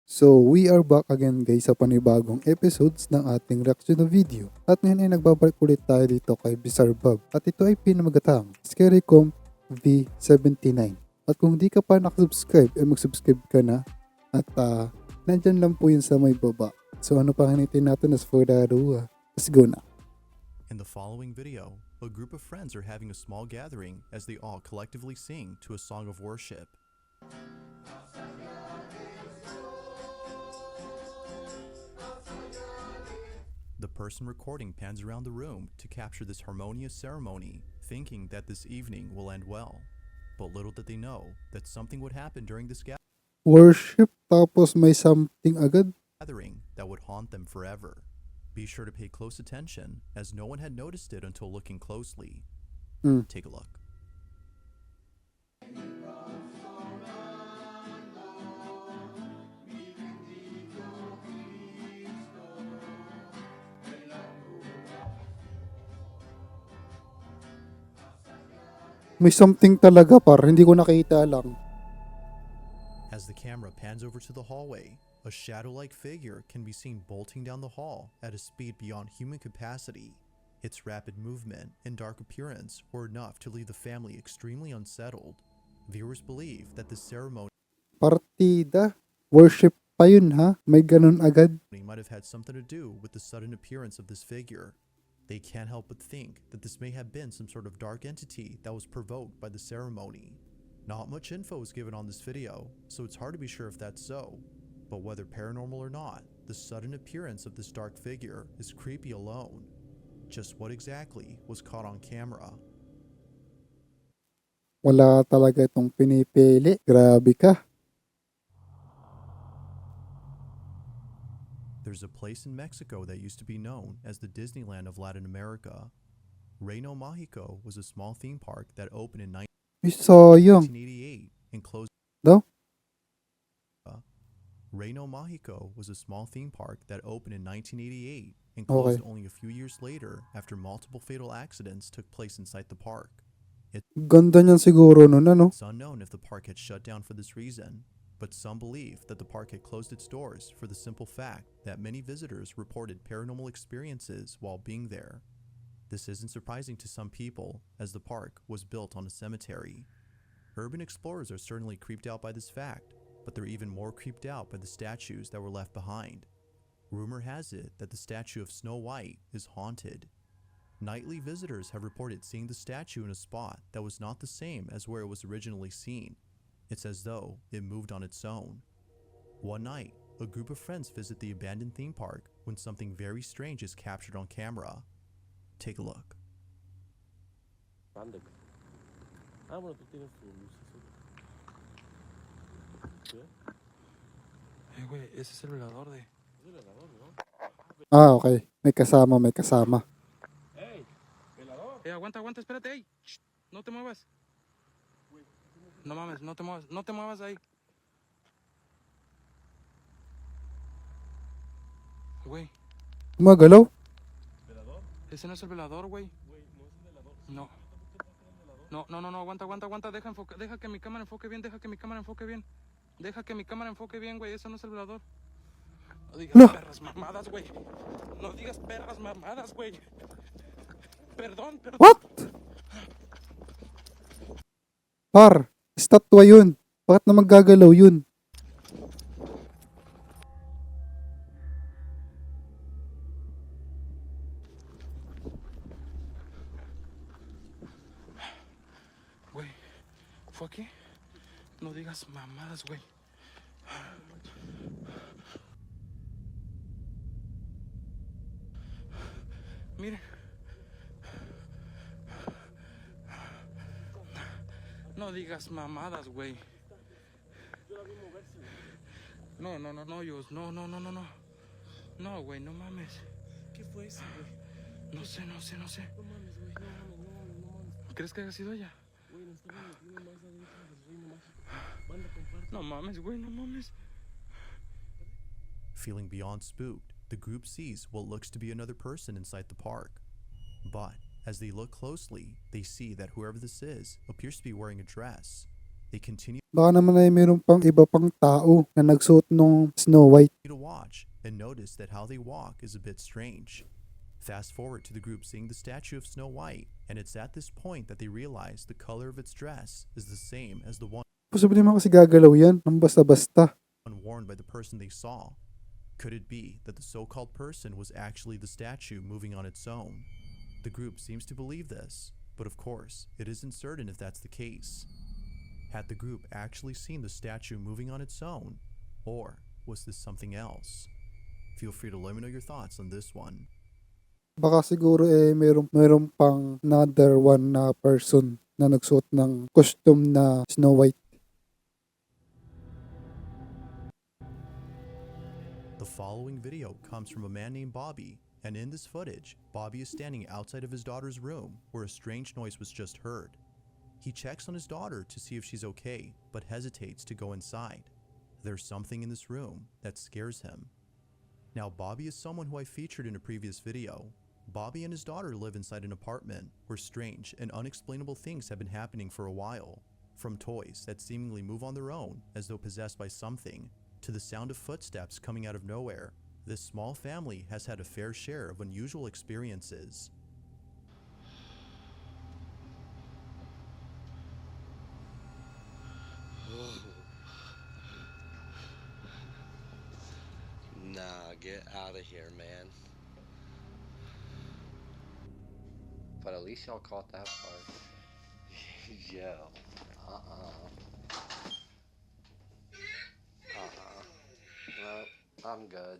So, we are back again guys sa panibagong episodes ng ating reaction na video. At ngayon ay nagbabalik ulit tayo dito kay 𝗙𝗪𝗪𝗪. At ito ay pinamagatang 𝗙𝗙𝗟𝗟𝗢𝗪 V79. At kung di ka pa nakasubscribe, ay mag-subscribe ka na. At nandyan lang po yun sa may baba. So ano pa hanitin natin as for the let's go na. In the following video, a group of friends are having a small gathering as they all collectively sing to a song of worship. The person recording pans around the room to capture this harmonious ceremony, thinking that this evening will end well. But little did they know that something would happen during this Worship tapos may something agad. gathering that would haunt them forever. Be sure to pay close attention, as no one had noticed it until looking closely. Take a look. May something talaga par, hindi ko nakita lang. As the camera pans over to the hallway, a shadow-like figure can be seen bolting down the hall at a speed beyond human capacity. Its rapid movement and dark appearance were enough to leave the family extremely unsettled. Viewers believe that this ceremony Partida, worship pa yun ha? May ganun agad. might have had something to do with the sudden appearance of this figure. They can't help but think that this may have been some sort of dark entity that was provoked by the ceremony. Not much info is given on this video, so it's hard to be sure if that's so. But whether paranormal or not, the sudden appearance of this dark figure is creepy alone. Just what exactly was caught on camera? Wala talaga itong pinipili. Grabe ka. There's a place in Mexico that used to be known as the Disneyland of Latin America. Reino Mágico was a small theme park that opened in Ay, sayang. 1988 and closed. Daw? Reino Mágico was a small theme park that opened in 1988 and closed only a few years later after multiple fatal accidents took place inside the park. Ganda niyan siguro nun, ano? It's unknown if the park had shut down for this reason, but some believe that the park had closed its doors for the simple fact that many visitors reported paranormal experiences while being there. This isn't surprising to some people, as the park was built on a cemetery. Urban explorers are certainly creeped out by this fact, but they're even more creeped out by the statues that were left behind. Rumor has it that the statue of Snow White is haunted. Nightly visitors have reported seeing the statue in a spot that was not the same as where it was originally seen. It's as though it moved on its own. One night, a group of friends visit the abandoned theme park when something very strange is captured on camera. Take a look. Bueno, tú tienes tu luz azul. ¿Qué? Güey, ese es el velador de... Es el velador, ¿no? Okay. May kasama. ¡Ey! ¡Velador! Aguanta, espérate, ey. Shh, no te muevas. No mames, no te muevas ahí. Güey. Gumagalaw? ¿Velador? Ese no es el velador, güey. Güey, no es el velador. No. No, aguanta. Deja que mi cámara enfoque bien, Deja que mi cámara enfoque bien, güey. Eso no es el velador. No digas perras mamadas, güey. Perdón. What? Par, estatwa yun. Bakit na maggagalaw yun? Güey, ¿fue aquí? No digas mamadas, güey. Miren. No digas mamadas, güey. Yo la vi moverse. No, Yus. No. No, güey, no mames. ¿Qué fue eso, güey? No sé. No mames, güey. No mames. ¿Crees que haya sido ella? Güey, nos estamos metiendo más adentro del reino mágico. Banda, comparte. No mames, güey, no mames. Feeling beyond spooked, the group sees what looks to be another person inside the park. But as they look closely, they see that whoever this is appears to be wearing a dress. They continue Baka naman ay meron pang iba pang tao na nagsuot ng Snow White. to watch and notice that how they walk is a bit strange. Fast forward to the group seeing the statue of Snow White, and it's at this point that they realize the color of its dress is the same as the one Posible naman kasi gagalaw yan ng basta-basta. worn by the person they saw. Could it be that the so-called person was actually the statue moving on its own? The group seems to believe this, but of course, it isn't certain if that's the case. Had the group actually seen the statue moving on its own, or was this something else? Feel free to let me know your thoughts on this one. Baka siguro meron pang another one na person na nagsuot ng costume na Snow White. The following video comes from a man named Bobby, and in this footage, Bobby is standing outside of his daughter's room where a strange noise was just heard. He checks on his daughter to see if she's okay, but hesitates to go inside. There's something in this room that scares him. Now, Bobby is someone who I featured in a previous video. Bobby and his daughter live inside an apartment where strange and unexplainable things have been happening for a while. From toys that seemingly move on their own as though possessed by something, to the sound of footsteps coming out of nowhere, this small family has had a fair share of unusual experiences. Nah, get out of here, man. But at least y'all caught that part. Yo. No, I'm good.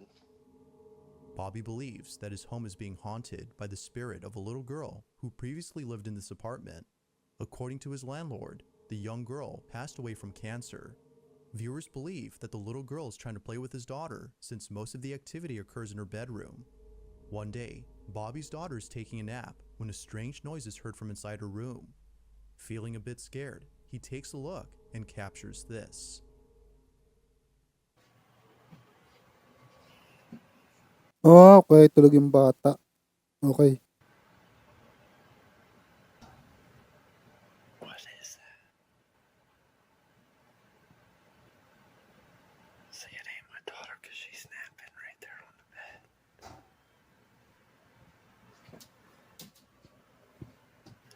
Bobby believes that his home is being haunted by the spirit of a little girl who previously lived in this apartment. According to his landlord, the young girl passed away from cancer. Viewers believe that the little girl is trying to play with his daughter since most of the activity occurs in her bedroom. One day, Bobby's daughter is taking a nap when a strange noise is heard from inside her room. Feeling a bit scared, he takes a look and captures this. Oh, okay. Tulog yung bata. Okay. What is that? See, it ain't my daughter because she's napping right there on the bed.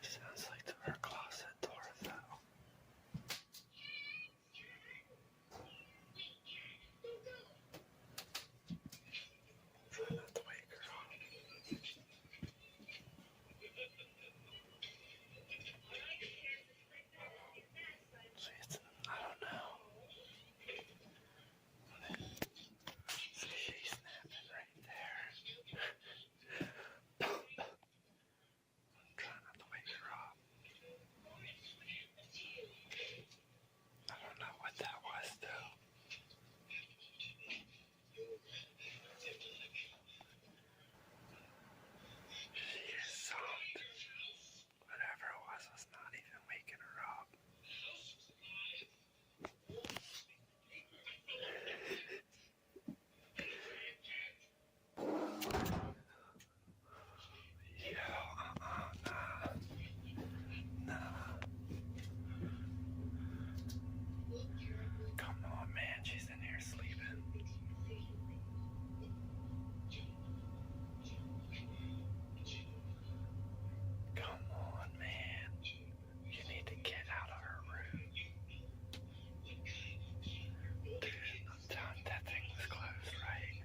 Sounds like her closet door though. Try not to wake her up. See, I don't know. See, she's napping right there. Try not to wake her up. I don't know what that was though. She is soft. Whatever it was not even waking her up. Come on, man, she's in here sleeping. Come on, man. You need to get out of her room. Dude, I'm telling that thing was closed, right?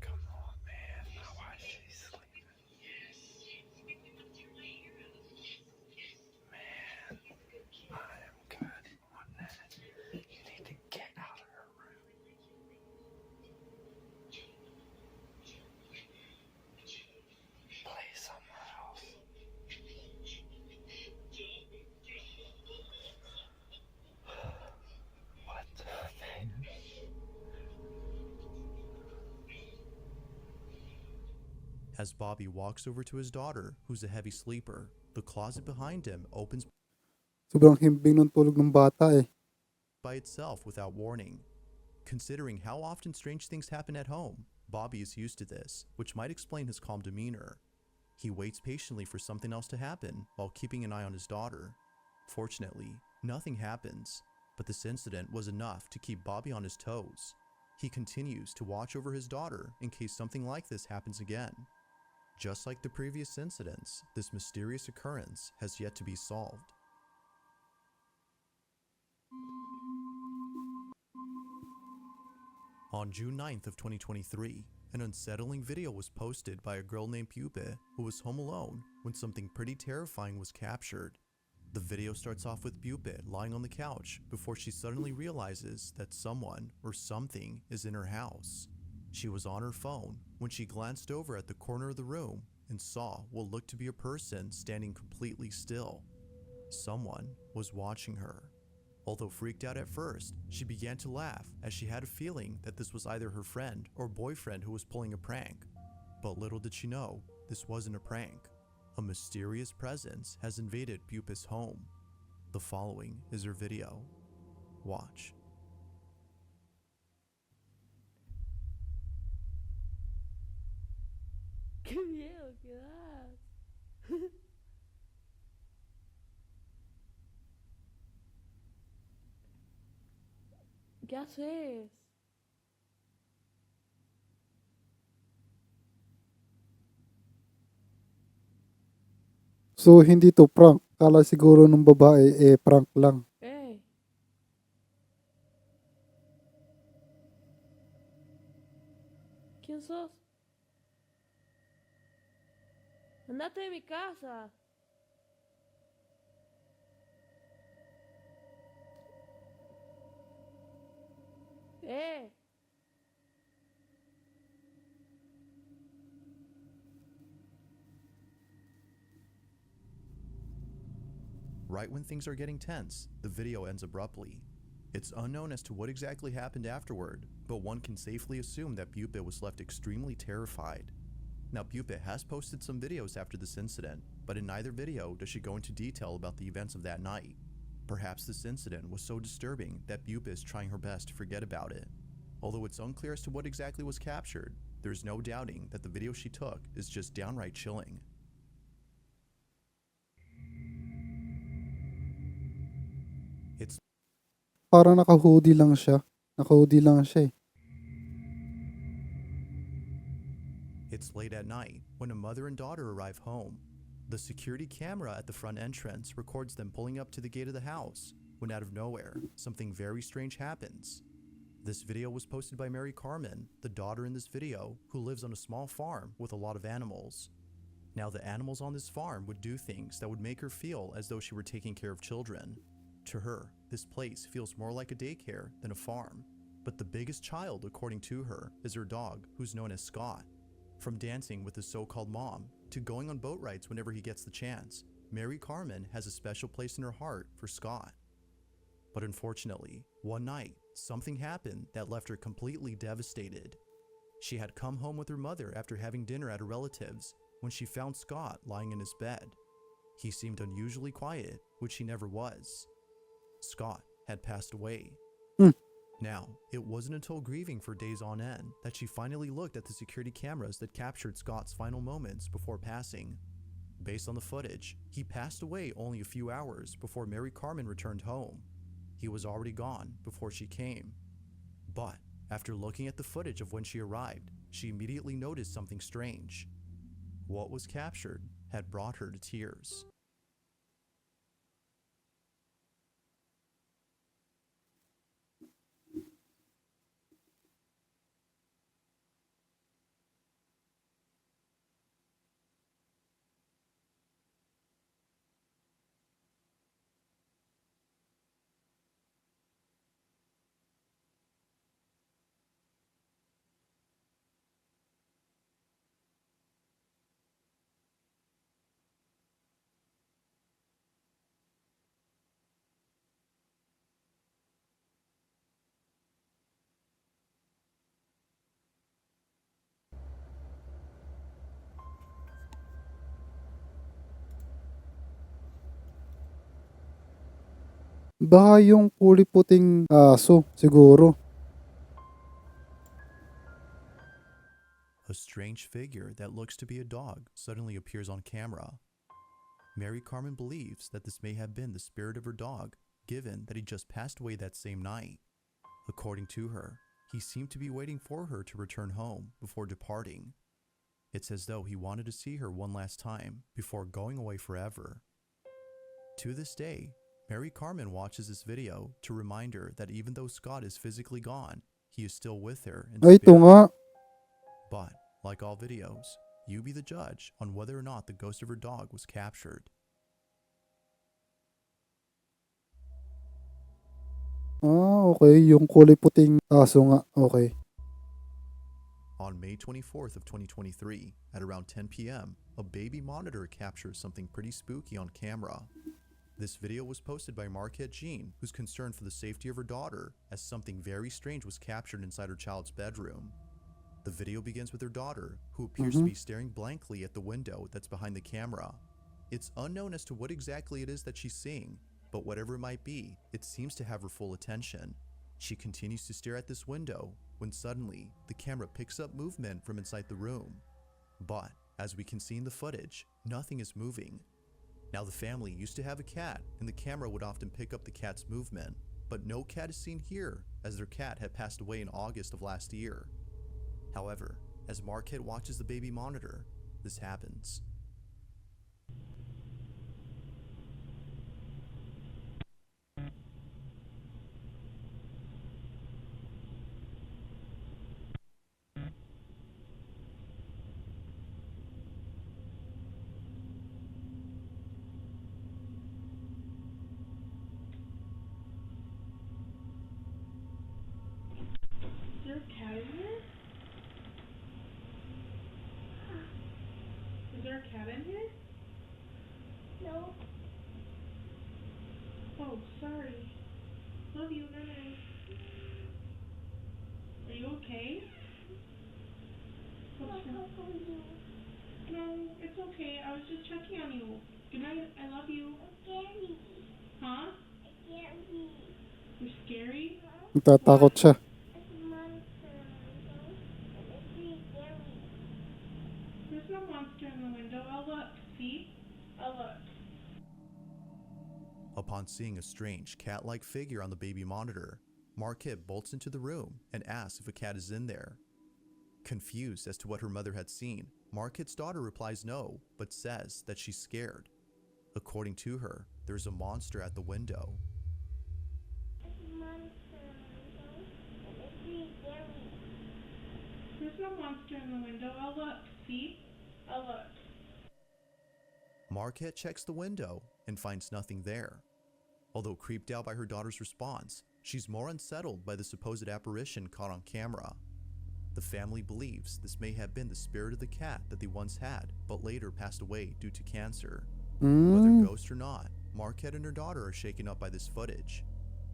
Come on, man. Now why is she sleeping? Man, I am good on that. You need to get out of her room. Play somewhere else. What the man? As Bobby walks over to his daughter, who's a heavy sleeper, the closet behind him opens Sobrang himbing ng tulog ng bata eh. by itself without warning. Considering how often strange things happen at home, Bobby is used to this, which might explain his calm demeanor. He waits patiently for something else to happen while keeping an eye on his daughter. Fortunately, nothing happens, but this incident was enough to keep Bobby on his toes. He continues to watch over his daughter in case something like this happens again. Just like the previous incidents, this mysterious occurrence has yet to be solved. On June 9th of 2023, an unsettling video was posted by a girl named 𝗙𝗢𝗟 who was home alone when something pretty terrifying was captured. The video starts off with 𝗙𝗢𝗟 lying on the couch before she suddenly realizes that someone or something is in her house. She was on her phone when she glanced over at the corner of the room and saw what looked to be a person standing completely still. Someone was watching her. Although freaked out at first, she began to laugh as she had a feeling that this was either her friend or boyfriend who was pulling a prank. But little did she know, this wasn't a prank. A mysterious presence has invaded 𝗙𝗢𝗟's home. The following is her video. Watch. ¡Qué miedo que das! ¿Qué haces? So, hindi to prank. Kala siguro ng babae, prank lang. ¿Quién sos? Andate de mi casa. Right when things are getting tense, the video ends abruptly. It's unknown as to what exactly happened afterward, but one can safely assume that 𝗙𝗢𝗟 was left extremely terrified. Now, 𝗙𝗢𝗟 has posted some videos after this incident, but in neither video does she go into detail about the events of that night. Perhaps this incident was so disturbing that 𝗙𝗢𝗟 is trying her best to forget about it. Although it's unclear as to what exactly was captured, there's no doubting that the video she took is just downright chilling. Parang naka-hoodie lang siya. Naka-hoodie lang siya eh. It's late at night when a mother and daughter arrive home. The security camera at the front entrance records them pulling up to the gate of the house when out of nowhere, something very strange happens. This video was posted by Mary Carmen, the daughter in this video, who lives on a small farm with a lot of animals. Now, the animals on this farm would do things that would make her feel as though she were taking care of children. To her, this place feels more like a daycare than a farm. But the biggest child, according to her, is her dog, who's known as Scott. From dancing with his so-called mom to going on boat rides whenever he gets the chance, Mary Carmen has a special place in her heart for Scott. But unfortunately, one night, something happened that left her completely devastated. She had come home with her mother after having dinner at a relative's when she found Scott lying in his bed. He seemed unusually quiet, which he never was. Scott had passed away. Now, it wasn't until grieving for days on end that she finally looked at the security cameras that captured Scott's final moments before passing. Based on the footage, he passed away only a few hours before Mary Carmen returned home. He was already gone before she came. But after looking at the footage of when she arrived, she immediately noticed something strange. What was captured had brought her to tears. Baka yung kulay puting aso, siguro. A A strange figure that looks to be a dog suddenly appears on camera. Mary Carmen believes that this may have been the spirit of her dog, given that he just passed away that same night. According to her, he seemed to be waiting for her to return home before departing. It's as though he wanted to see her one last time before going away forever. To this day, Mary Carmen watches this video to remind her that even though Scott is physically gone, he is still with her in Ay, ito spirit. nga. But, like all videos, you be the judge on whether or not the ghost of her dog was captured. Okay. Yung kulay puting aso nga. Okay. On May 24th of 2023, at around 10 p.m., a baby monitor captures something pretty spooky on camera. This video was posted by Marquette Jean, who's concerned for the safety of her daughter, as something very strange was captured inside her child's bedroom. The video begins with her daughter, who appears to be staring blankly at the window that's behind the camera. It's unknown as to what exactly it is that she's seeing, but whatever it might be, it seems to have her full attention. She continues to stare at this window when suddenly the camera picks up movement from inside the room. But, as we can see in the footage, nothing is moving. Now, the family used to have a cat, and the camera would often pick up the cat's movement, but no cat is seen here, as their cat had passed away in August of last year. However, as Marquette watches the baby monitor, this happens. Is there a cat in here? Is there a cat in here? No. Oh, sorry. Love you, night. Are you okay? What's wrong? No, it's okay. I was just checking on you. Good night. I love you. Scary. Huh? Scary. You're scary? Natatakot siya. It's a monster. It's really scary. There's no monster in the window. I'll look. See? I'll look. Upon seeing a strange cat-like figure on the baby monitor, Marquette bolts into the room and asks if a cat is in there. Confused as to what her mother had seen, Marquette's daughter replies no, but says that she's scared. According to her, there's a monster at the window. It's a monster. It's really scary. There's no monster in the window. I'll look. See? I'll look. Marquette checks the window and finds nothing there. Although creeped out by her daughter's response, she's more unsettled by the supposed apparition caught on camera. The family believes this may have been the spirit of the cat that they once had, but later passed away due to cancer. Whether ghost or not, Marquette and her daughter are shaken up by this footage.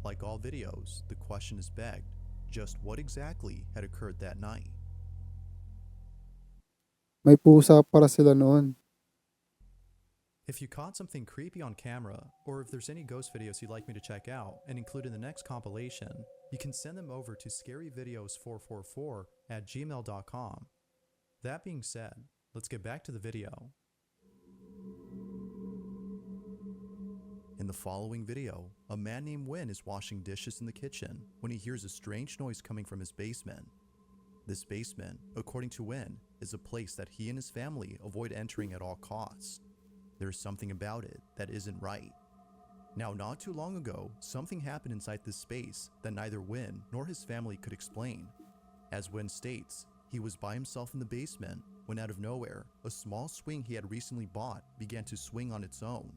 Like all videos, the question is begged, just what exactly had occurred that night? May pusa para sila noon. If you caught something creepy on camera, or if there's any ghost videos you'd like me to check out and include in the next compilation, you can send them over to scaryvideos444@gmail.com. That being said, let's get back to the video. In the following video, a man named Win is washing dishes in the kitchen when he hears a strange noise coming from his basement. This basement, according to Win, is a place that he and his family avoid entering at all costs. There's something about it that isn't right. Now, not too long ago, something happened inside this space that neither Win nor his family could explain. As Win states, he was by himself in the basement when out of nowhere, a small swing he had recently bought began to swing on its own.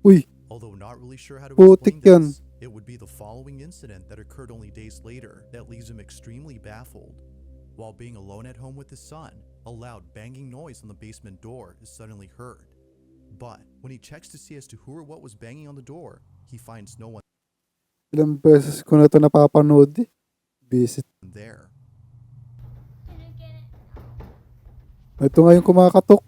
Uy, Although not really sure how to Putik explain yan. this, it would be the following incident that occurred only days later that leaves him extremely baffled. While being alone at home with his son, a loud banging noise on the basement door is suddenly heard. But when he checks to see as to who or what was banging on the door, he finds no one ilang beses ko na ito napapanood eh. Visit. there. Did you get it? Ito nga yung kumakatok.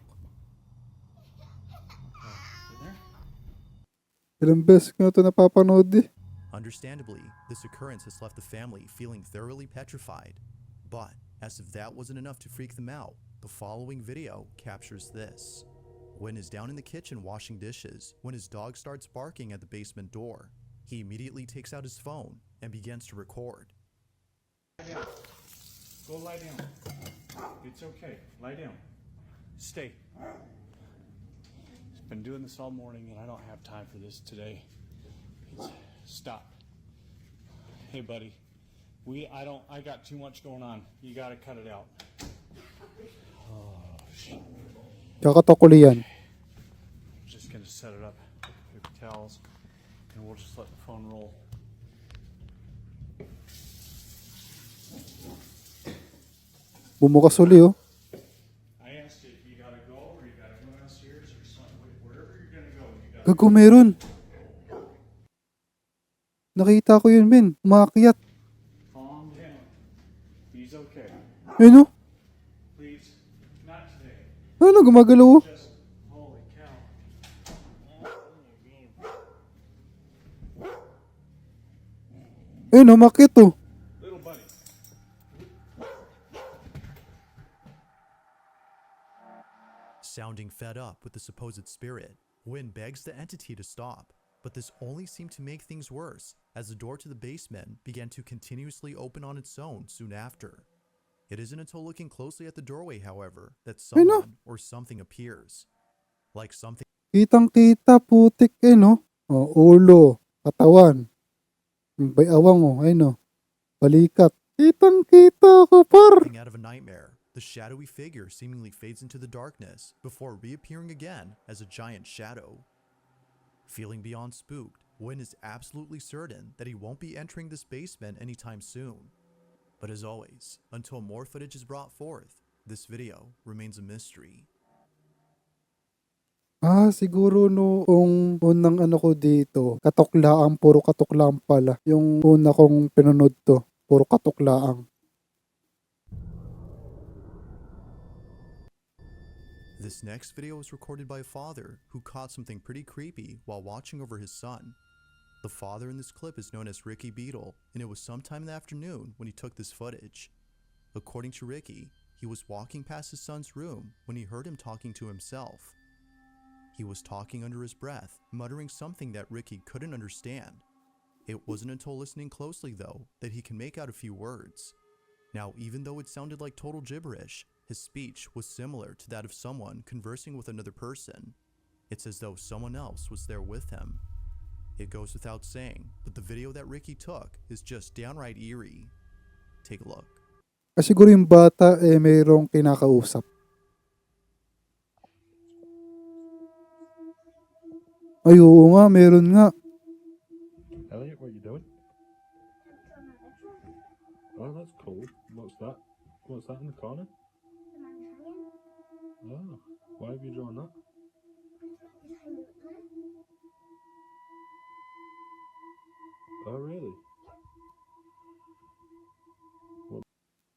Ilang beses ko na ito napapanood eh. Understandably, this occurrence has left the family feeling thoroughly petrified. But As if that wasn't enough to freak them out, the following video captures this. Win is down in the kitchen washing dishes when his dog starts barking at the basement door. He immediately takes out his phone and begins to record. Go lie down. It's okay. Lie down. Stay. Been doing this all morning and I don't have time for this today. Stop. Hey buddy. I got too much going on. You gotta cut it out. Oh shit. Kakatokuli yan. I'm just gonna set it up. Paper towels. And we'll just let the phone roll. Bumukas uli, oh. I asked you if you gotta go or you gotta go downstairs or something. Wherever you're gonna go, you gotta Gago, meron. Nakita ko yun, men. Umakyat. calm down. He's okay. Ayun, oh. Please. Not today. Ano, gumagalaw, oh. Just holy cow. Ayun, umakyat, oh. Little buddy. Sounding fed up with the supposed spirit, Win begs the entity to stop, but this only seemed to make things worse as the door to the basement began to continuously open on its own soon after. It isn't until looking closely at the doorway, however, that someone or something appears. Like something Kitang-kita, putik, eh, no? Oh, ulo, katawan. Bayawang, oh. Ayun, oh. Balikat. Kitang-kita ko, par. out of a nightmare, the shadowy figure seemingly fades into the darkness before reappearing again as a giant shadow. Feeling beyond spooked, Win is absolutely certain that he won't be entering this basement anytime soon. But as always, until more footage is brought forth, this video remains a mystery. Siguro noong unang ano ko dito, katuklaan, puro katuklaan pala. Yung una kong pinunod to, puro katuklaan. This next video was recorded by a father who caught something pretty creepy while watching over his son. The father in this clip is known as Ricky Beetle, and it was sometime in the afternoon when he took this footage. According to Ricky, he was walking past his son's room when he heard him talking to himself. He was talking under his breath, muttering something that Ricky couldn't understand. It wasn't until listening closely, though, that he can make out a few words. Now, even though it sounded like total gibberish, his speech was similar to that of someone conversing with another person. It's as though someone else was there with him. It goes without saying, but the video that Ricky took is just downright eerie. Take a look. Siguro yung bata, mayroong kinakausap. Ay, oo nga, meron nga. Elliot, what are you doing? Oh, that's cool. What's that? What's that in the corner? Oh, why have you drawn that? Oh, really?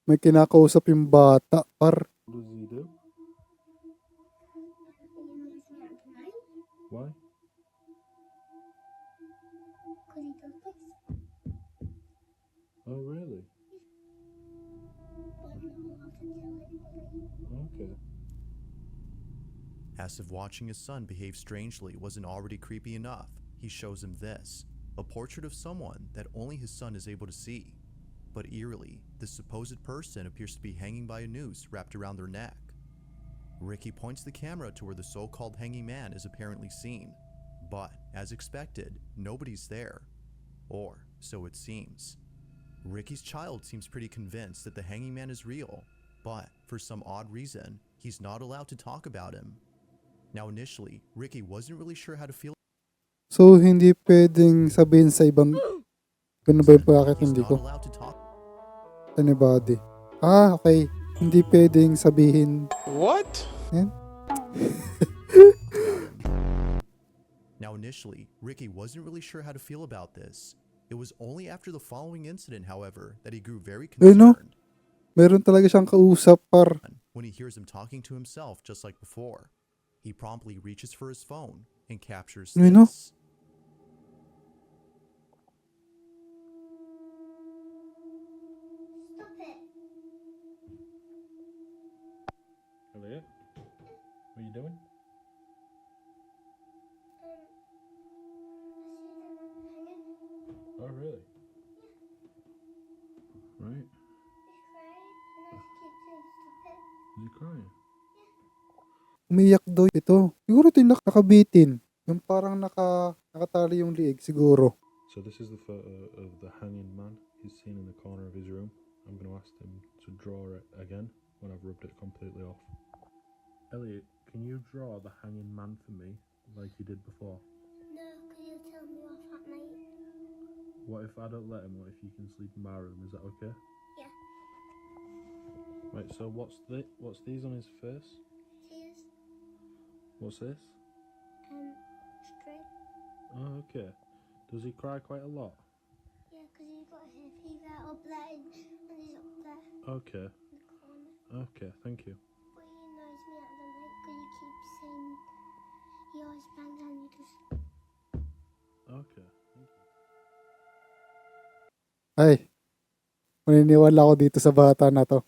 May kinakausap yung bata, par. What does he do? Why? Oh, really? Okay. As if watching his son behave strangely wasn't already creepy enough, he shows him this, a portrait of someone that only his son is able to see. But eerily, this supposed person appears to be hanging by a noose wrapped around their neck. Ricky points the camera to where the so-called hanging man is apparently seen, but as expected, nobody's there. Or so it seems. Ricky's child seems pretty convinced that the hanging man is real, but for some odd reason, he's not allowed to talk about him. Now initially, Ricky wasn't really sure how to feel. So, hindi pwedeng sabihin sa ibang... Ano ba yung He's pagkakatindi not ko? allowed to talk. Anybody. Okay. Hindi pwedeng sabihin... What? Yan. Now initially, Ricky wasn't really sure how to feel about this. It was only after the following incident, however, that he grew very no? concerned. Meron talaga siyang kausap, par. When he hears him talking to himself just like before, he promptly reaches for his phone and captures You know? this. Stop it. doing? Oh, really? Right. Is he crying? Umiyak daw ito. Siguro ito yung nakabitin. Yung parang nakatali yung liig siguro. So this is the photo of the hanging man he's seen in the corner of his room. I'm going to ask him to draw it again when I've rubbed it completely off. Elliot, can you draw the hanging man for me like you did before? No, because you'll tell me off at night. What if I don't let him? What if you can sleep in my room? Is that okay? Yeah. Right, so what's these on his face? Tears. What's this? Straight. Oh, okay. Does he cry quite a lot? Yeah, because he's got hair fever up there and he's up there Okay. in the corner. Okay, thank you. But he annoys me at the night because he keeps saying he always bangs on you just. Okay, thank you. Ay, maniniwala ako dito sa bata na to.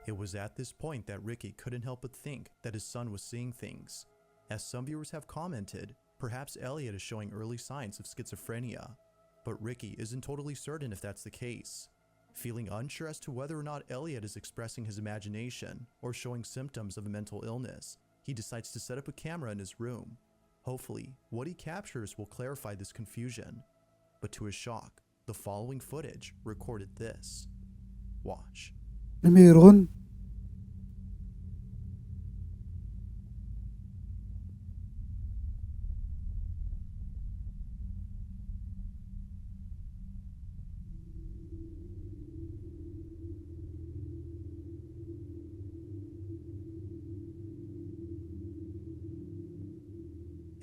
It was at this point that Ricky couldn't help but think that his son was seeing things. As some viewers have commented, perhaps Elliot is showing early signs of schizophrenia, but Ricky isn't totally certain if that's the case. Feeling unsure as to whether or not Elliot is expressing his imagination or showing symptoms of a mental illness, he decides to set up a camera in his room. Hopefully, what he captures will clarify this confusion. But to his shock, the following footage recorded this. Watch. Na meron.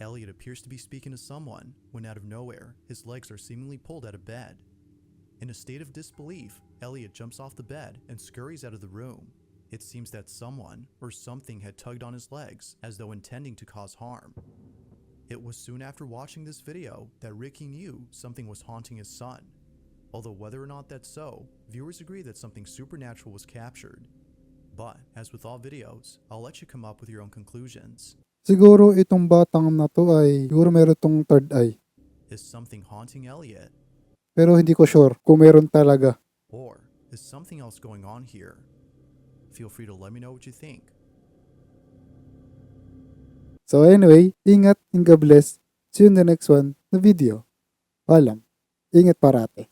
Elliot appears to be speaking to someone when out of nowhere, his legs are seemingly pulled out of bed. In a state of disbelief, Elliot jumps off the bed and scurries out of the room. It seems that someone or something had tugged on his legs as though intending to cause harm. It was soon after watching this video that Ricky knew something was haunting his son. Although whether or not that's so, viewers agree that something supernatural was captured. But, as with all videos, I'll let you come up with your own conclusions. Siguro itong batang na to ay siguro meron tong third eye. Is something haunting Elliot? Pero hindi ko sure kung meron talaga. Or is something else going on here? Feel free to let me know what you think. So anyway, ingat and God bless. See you in the next one na video. Paalam. Ingat parate.